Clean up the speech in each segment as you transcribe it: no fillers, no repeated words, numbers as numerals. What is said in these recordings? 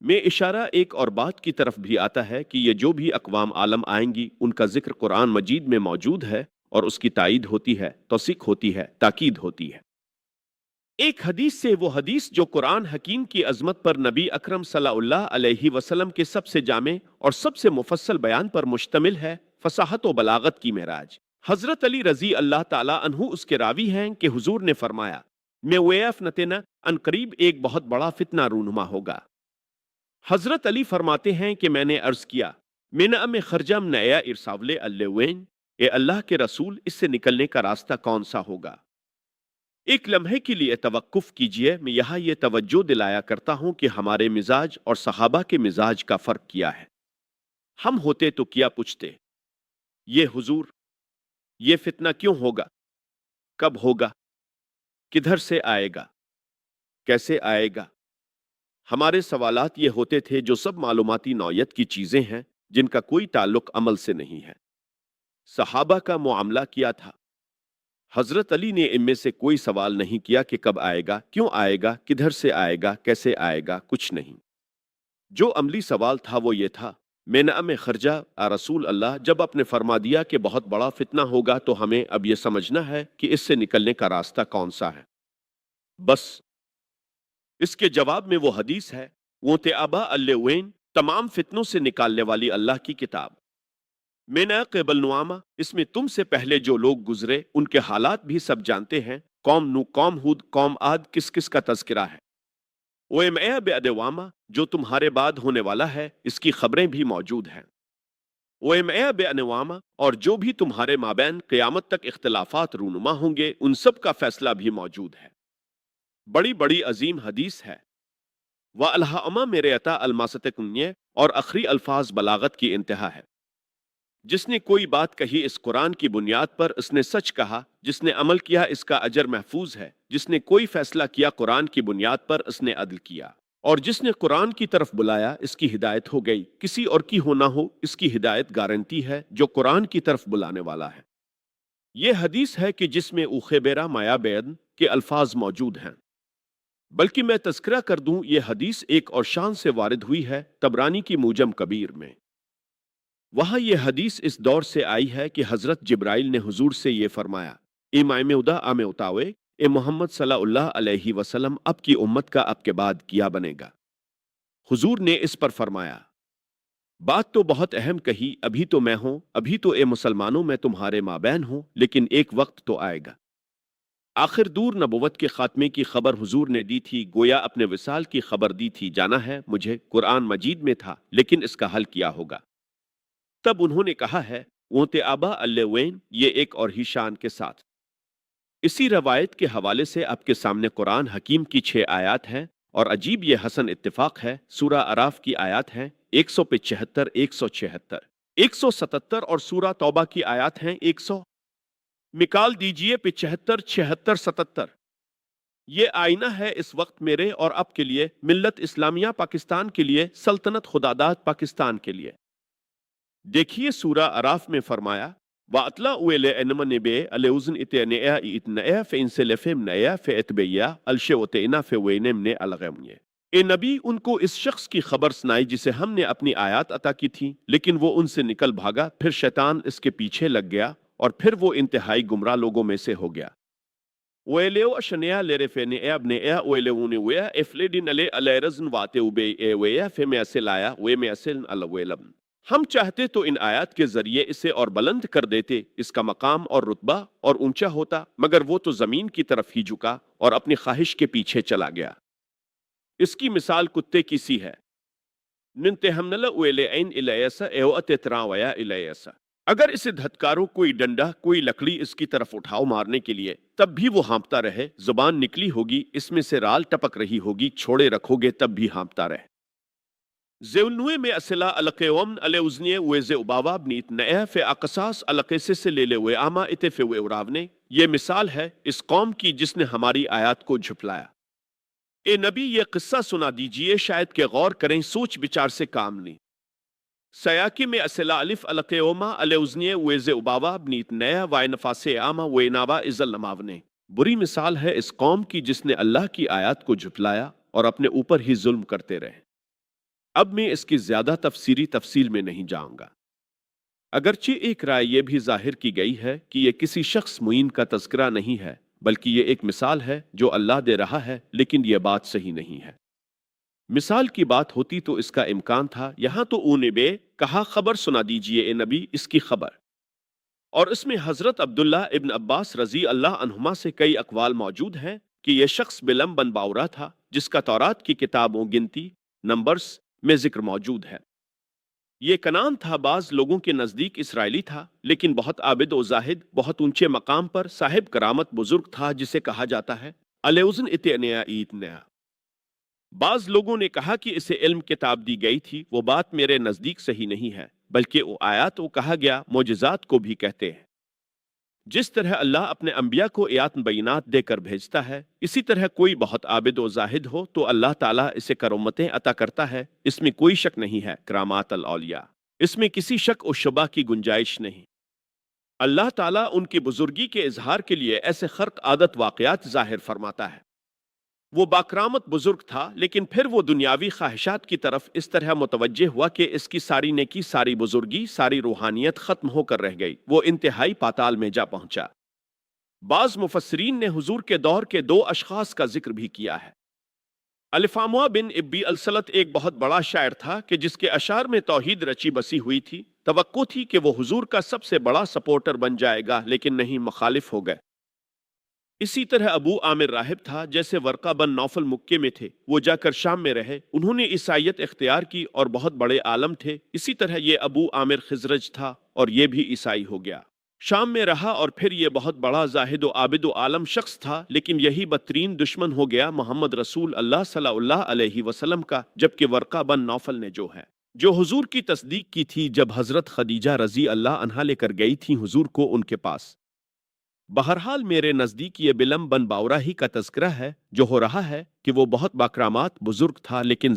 میں اشارہ ایک اور بات کی طرف بھی آتا ہے کہ یہ جو بھی اقوام عالم آئیں گی ان کا ذکر قرآن مجید میں موجود ہے اور اس کی تائید ہوتی ہے، توثیق ہوتی ہے، تاکید ہوتی ہے۔ ایک حدیث سے وہ حدیث جو قرآن حکیم کی عظمت پر نبی اکرم صلی اللہ علیہ وسلم کے سب سے جامع اور سب سے مفصل بیان پر مشتمل ہے، فصاحت و بلاغت کی معراج۔ حضرت علی رضی اللہ تعالی عنہ اس کے راوی ہیں کہ حضور نے فرمایا، میں ویف نتنا ان قریب ایک بہت بڑا فتنہ رونما ہوگا۔ حضرت علی فرماتے ہیں کہ میں نے عرض کیا، من ام خرجم نیا ارساولے الوین، اے اللہ کے رسول اس سے نکلنے کا راستہ کون سا ہوگا؟ ایک لمحے کے لیے توقف کیجئے، میں یہاں یہ توجہ دلایا کرتا ہوں کہ ہمارے مزاج اور صحابہ کے مزاج کا فرق کیا ہے۔ ہم ہوتے تو کیا پوچھتے، یہ حضور، یہ فتنہ کیوں ہوگا؟ کب ہوگا؟ کدھر سے آئے گا؟ کیسے آئے گا؟ ہمارے سوالات یہ ہوتے تھے جو سب معلوماتی نوعیت کی چیزیں ہیں جن کا کوئی تعلق عمل سے نہیں ہے۔ صحابہ کا معاملہ کیا تھا؟ حضرت علی نے ان میں سے کوئی سوال نہیں کیا کہ کب آئے گا، کیوں آئے گا، کدھر سے آئے گا، کیسے آئے گا، کچھ نہیں۔ جو عملی سوال تھا وہ یہ تھا، میں نعم خرجہ رسول اللہ، جب آپ نے فرما دیا کہ بہت بڑا فتنہ ہوگا تو ہمیں اب یہ سمجھنا ہے کہ اس سے نکلنے کا راستہ کون سا ہے۔ بس اس کے جواب میں وہ حدیث ہے، وہ تیابا الوین، تمام فتنوں سے نکالنے والی اللہ کی کتاب۔ میں نے قبل نعامہ، اس میں تم سے پہلے جو لوگ گزرے ان کے حالات بھی سب جانتے ہیں، قوم نو، قوم ہود، قوم عاد، کس کس کا تذکرہ ہے۔ وَإِمْعَيَ بِأَدْوَامَ، جو تمہارے بعد ہونے والا ہے اس کی خبریں بھی موجود ہیں۔ وَإِمْعَيَ بِأَنْوَامَ، اور جو بھی تمہارے مابین قیامت تک اختلافات رونما ہوں گے ان سب کا فیصلہ بھی موجود ہے۔ بڑی بڑی عظیم حدیث ہے۔ وَأَلْهَمَ میرے عطا الماست کنیہ، اور آخری الفاظ بلاغت کی انتہا ہے۔ جس نے کوئی بات کہی اس قرآن کی بنیاد پر اس نے سچ کہا، جس نے عمل کیا اس کا اجر محفوظ ہے، جس نے کوئی فیصلہ کیا قرآن کی بنیاد پر اس نے عدل کیا، اور جس نے قرآن کی طرف بلایا اس کی ہدایت ہو گئی، کسی اور کی ہو نہ ہو اس کی ہدایت گارنٹی ہے جو قرآن کی طرف بلانے والا ہے۔ یہ حدیث ہے کہ جس میں اوخیبیرا مایا بیدن کے الفاظ موجود ہیں۔ بلکہ میں تذکرہ کر دوں، یہ حدیث ایک اور شان سے وارد ہوئی ہے طبرانی کی موجم کبیر میں۔ وہاں یہ حدیث اس دور سے آئی ہے کہ حضرت جبرائیل نے حضور سے یہ فرمایا، امام ادا آم اتاوے، اے محمد صلی اللہ علیہ وسلم، اب کی امت کا اب کے بعد کیا بنے گا؟ حضور نے اس پر فرمایا، بات تو بہت اہم کہی، ابھی تو میں ہوں، ابھی تو اے مسلمانوں میں تمہارے مابین ہوں، لیکن ایک وقت تو آئے گا۔ آخر دور نبوت کے خاتمے کی خبر حضور نے دی تھی، گویا اپنے وصال کی خبر دی تھی، جانا ہے مجھے، قرآن مجید میں تھا، لیکن اس کا حل کیا ہوگا؟ تب انہوں نے کہا ہے، اونتے آبا الوین، یہ ایک اور ہی شان کے ساتھ۔ اسی روایت کے حوالے سے آپ کے سامنے قرآن حکیم کی 6 آیات ہیں، اور عجیب یہ حسن اتفاق ہے، سورہ اعراف کی آیات ہیں 175، 176، 177، اور سورہ توبہ کی آیات ہیں 100۔ نکال دیجئے 75، 76، 77۔ یہ آئینہ ہے اس وقت میرے اور آپ کے لیے، ملت اسلامیہ پاکستان کے لیے، سلطنت خداداد پاکستان کے لیے۔ دیکھیے سورہ اعراف میں فرمایا، وَأَطْلَعُ إِلَىٰ نَبِيَ الْأُذْنِ إِتْنَيَا إِتْنَيَا فَإِنْ سَلَفَمْنَيَا فَإِتْبَيَا الْشَوْتَيْنَا فَوَيْنَمْنَ الْغَمْيَ۔ اے نبی، ان کو اس شخص کی خبر سنائی جسے ہم نے اپنی آیات عطا کی تھی، لیکن وہ ان سے نکل بھاگا، پھر شیطان اس کے پیچھے لگ گیا، اور پھر وہ انتہائی گمراہ لوگوں میں سے ہو گیا۔ وَإِلَيْهُ أَشْنَيَا لَرَفَنِيَا أَبْنَيَا وَإِلَوْنِوَيَا إِفْلِدِنَ لَيْ أَلَيْرَزْنْ وَاتِوْبَيْ إِوَيَا فَمَيَسِلَايَا وَمَيَسِلْنَ الْوَيْلَمْ۔ ہم چاہتے تو ان آیات کے ذریعے اسے اور بلند کر دیتے، اس کا مقام اور رتبہ اور اونچا ہوتا، مگر وہ تو زمین کی طرف ہی جھکا اور اپنی خواہش کے پیچھے چلا گیا۔ اس کی مثال کتے کی سی ہے، ننتہمنل اویلین الیسا ایواتتراویا الیسا۔ اگر اسے دھتکارو، کوئی ڈنڈا، کوئی لکڑی اس کی طرف اٹھاؤ مارنے کے لیے، تب بھی وہ ہانپتا رہے، زبان نکلی ہوگی، اس میں سے رال ٹپک رہی ہوگی، چھوڑے رکھو گے تب بھی ہانپتا رہے۔ زیولنوے میں اسلا القیوم الیوزنی ویز اباوا بنیت نئے فی اقصاص القیسے سے لے لے وے آما اتفے وے اراونے۔ یہ مثال ہے اس قوم کی جس نے ہماری آیات کو جھپلایا۔ اے نبی، یہ قصہ سنا دیجئے، شاید کہ غور کریں، سوچ بچار سے کام لیں۔ سیاکی میں اسلا الف القیوما الیوزنی ویز اباوا بنیت نیا وائے نفاسے آما وے ناوا ازل نماونے۔ بری مثال ہے اس قوم کی جس نے اللہ کی آیات کو جھپلایا اور اپنے اوپر ہی ظلم کرتے رہے۔ اب میں اس کی زیادہ تفسیری تفصیل میں نہیں جاؤں گا، اگرچہ ایک رائے یہ بھی ظاہر کی گئی ہے کہ یہ کسی شخص معین کا تذکرہ نہیں ہے بلکہ یہ ایک مثال ہے جو اللہ دے رہا ہے، لیکن یہ بات صحیح نہیں ہے۔ مثال کی بات ہوتی تو اس کا امکان تھا، یہاں تو اون بے کہا خبر سنا دیجئے اے نبی اس کی خبر، اور اس میں حضرت عبداللہ ابن عباس رضی اللہ عنہما سے کئی اقوال موجود ہیں کہ یہ شخص بلم بن باورا تھا جس کا تورات کی کتابوں گنتی نمبرز میں ذکر موجود ہے۔ یہ کنان تھا، بعض لوگوں کے نزدیک اسرائیلی تھا، لیکن بہت عابد و زاہد، بہت اونچے مقام پر صاحب کرامت بزرگ تھا جسے کہا جاتا ہے الیوزن اتنیا ایتنیا۔ بعض لوگوں نے کہا کہ اسے علم کتاب دی گئی تھی، وہ بات میرے نزدیک صحیح نہیں ہے، بلکہ وہ آیات وہ کہا گیا معجزات کو بھی کہتے ہیں۔ جس طرح اللہ اپنے انبیاء کو آیات بینات دے کر بھیجتا ہے، اسی طرح کوئی بہت عابد و زاہد ہو تو اللہ تعالیٰ اسے کرامتیں عطا کرتا ہے، اس میں کوئی شک نہیں ہے، کرامات الاولیاء، اس میں کسی شک و شبہ کی گنجائش نہیں۔ اللہ تعالیٰ ان کی بزرگی کے اظہار کے لیے ایسے خرق عادت واقعات ظاہر فرماتا ہے۔ وہ باکرامت بزرگ تھا، لیکن پھر وہ دنیاوی خواہشات کی طرف اس طرح متوجہ ہوا کہ اس کی ساری نیکی، ساری بزرگی، ساری روحانیت ختم ہو کر رہ گئی، وہ انتہائی پاتال میں جا پہنچا۔ بعض مفسرین نے حضور کے دور کے دو اشخاص کا ذکر بھی کیا ہے۔ الفاموا بن ابی السلط ایک بہت بڑا شاعر تھا کہ جس کے اشعار میں توحید رچی بسی ہوئی تھی، توقع تھی کہ وہ حضور کا سب سے بڑا سپورٹر بن جائے گا، لیکن نہیں، مخالف ہو گئے۔ اسی طرح ابو عامر راہب تھا، جیسے ورقہ بن نوفل مکے میں تھے، وہ جا کر شام میں رہے، انہوں نے عیسائیت اختیار کی اور بہت بڑے عالم تھے۔ اسی طرح یہ ابو عامر خزرج تھا اور یہ بھی عیسائی ہو گیا، شام میں رہا، اور پھر یہ بہت بڑا زاہد و عابد و عالم شخص تھا، لیکن یہی بدترین دشمن ہو گیا محمد رسول اللہ صلی اللہ علیہ وسلم کا، جبکہ ورقہ بن نوفل نے جو حضور کی تصدیق کی تھی جب حضرت خدیجہ رضی اللہ عنہا لے کر گئی تھی حضور کو ان کے پاس۔ بہرحال میرے نزدیک یہ بلم بن باورا ہی کا تذکرہ ہے، جو ہو رہا ہے کہ وہ بہت باکرامات بزرگ تھا، لیکن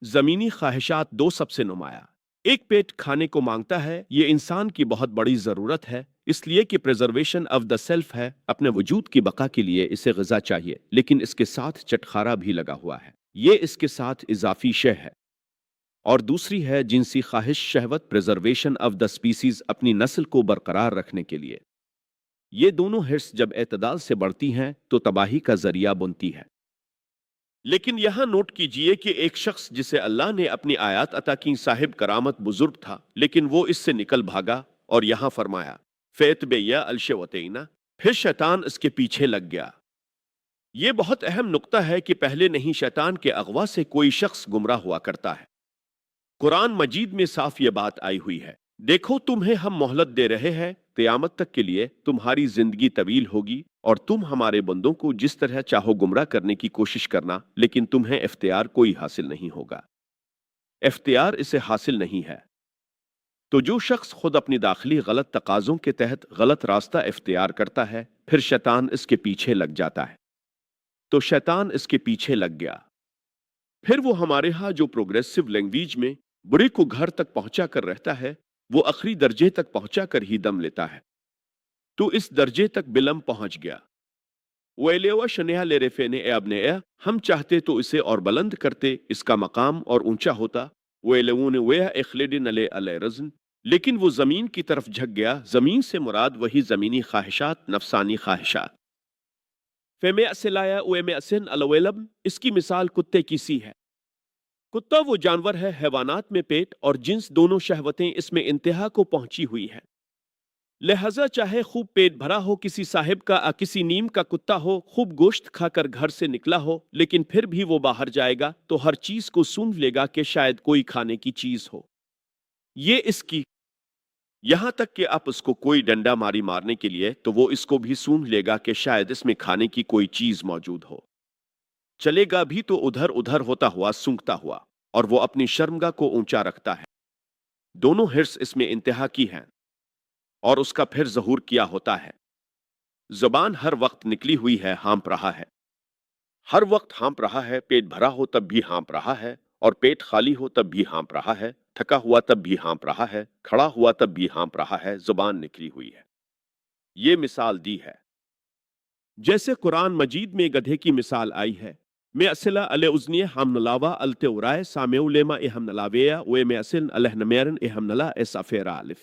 زمینی خواہشات دو سب سے نمایاں۔ ایک پیٹ کھانے کو مانگتا ہے، یہ انسان کی بہت بڑی ضرورت ہے، اس لیے کہ پریزرویشن آف دا سیلف ہے، اپنے وجود کی بقا کے لیے اسے غذا چاہیے، لیکن اس کے ساتھ چٹخارا بھی لگا ہوا ہے، یہ اس کے ساتھ اضافی شے ہے۔ اور دوسری ہے جنسی خواہش، شہوت، پریزرویشن آف دا سپیسیز، اپنی نسل کو برقرار رکھنے کے لیے۔ یہ دونوں ہرس جب اعتدال سے بڑھتی ہیں تو تباہی کا ذریعہ بنتی ہے۔ لیکن یہاں نوٹ کیجئے کہ ایک شخص جسے اللہ نے اپنی آیات عطا کی صاحب کرامت بزرگ تھا، لیکن وہ اس سے نکل بھاگا، اور یہاں فرمایا فیت بیا الشوتینا، پھر شیطان اس کے پیچھے لگ گیا۔ یہ بہت اہم نقطہ ہے کہ پہلے نہیں، شیطان کے اغوا سے کوئی شخص گمراہ ہوا کرتا ہے۔ قرآن مجید میں صاف یہ بات آئی ہوئی ہے، دیکھو تمہیں ہم مہلت دے رہے ہیں، قیامت تک کے لیے تمہاری زندگی طویل ہوگی، اور تم ہمارے بندوں کو جس طرح چاہو گمراہ کرنے کی کوشش کرنا، لیکن تمہیں اختیار کوئی حاصل نہیں ہوگا، اختیار اسے حاصل نہیں ہے۔ تو جو شخص خود اپنی داخلی غلط تقاضوں کے تحت غلط راستہ اختیار کرتا ہے، پھر شیطان اس کے پیچھے لگ جاتا ہے۔ تو شیطان اس کے پیچھے لگ گیا، پھر وہ ہمارے ہاں جو پروگریسو لینگویج میں برے کو گھر تک پہنچا کر رہتا ہے، وہ آخری درجے تک پہنچا کر ہی دم لیتا ہے۔ تو اس درجے تک بلم پہنچ گیا۔ ویلیوا شنیا لیرفینے اے ابن اے، ہم چاہتے تو اسے اور بلند کرتے، اس کا مقام اور اونچا ہوتا۔ ویلون ویا اخلدن علی علی رزن، لیکن وہ زمین کی طرف جھک گیا۔ زمین سے مراد وہی زمینی خواہشات، نفسانی خواہشات۔ فیمے اسلایا اویمے اسن الویلم، اس کی مثال کتے کی سی ہے۔ کتا وہ جانور ہے، حیوانات میں پیٹ اور جنس دونوں شہوتیں اس میں انتہا کو پہنچی ہوئی ہیں، لہذا چاہے خوب پیٹ بھرا ہو کسی صاحب کا، کسی نیم کا کتا ہو، خوب گوشت کھا کر گھر سے نکلا ہو، لیکن پھر بھی وہ باہر جائے گا تو ہر چیز کو سونگھ لے گا کہ شاید کوئی کھانے کی چیز ہو۔ یہ اس کی، یہاں تک کہ آپ اس کو کوئی ڈنڈا ماری مارنے کے لیے تو وہ اس کو بھی سونگھ لے گا کہ شاید اس میں کھانے کی کوئی چیز موجود ہو۔ چلے گا بھی تو ادھر ادھر ہوتا ہوا، سونگتا ہوا، اور وہ اپنی شرمگاہ کو اونچا رکھتا ہے۔ دونوں ہرس اس میں انتہا کی ہیں، اور اس کا پھر ظہور کیا ہوتا ہے۔ زبان ہر وقت نکلی ہوئی ہے، ہانپ رہا ہے، ہر وقت ہانپ رہا ہے، پیٹ بھرا ہو تب بھی ہانپ رہا ہے، اور پیٹ خالی ہو تب بھی ہانپ رہا ہے، تھکا ہوا تب بھی ہانپ رہا ہے، کھڑا ہوا تب بھی ہانپ رہا ہے، زبان نکلی ہوئی ہے۔ یہ مثال دی ہے، جیسے قرآن مجید میں گدھے کی مثال آئی ہے۔ Me asila ale uzniye hamnalawa alte uray sameulema e hamnalaweya we me asil alehnamerin e hamnala e safera alif.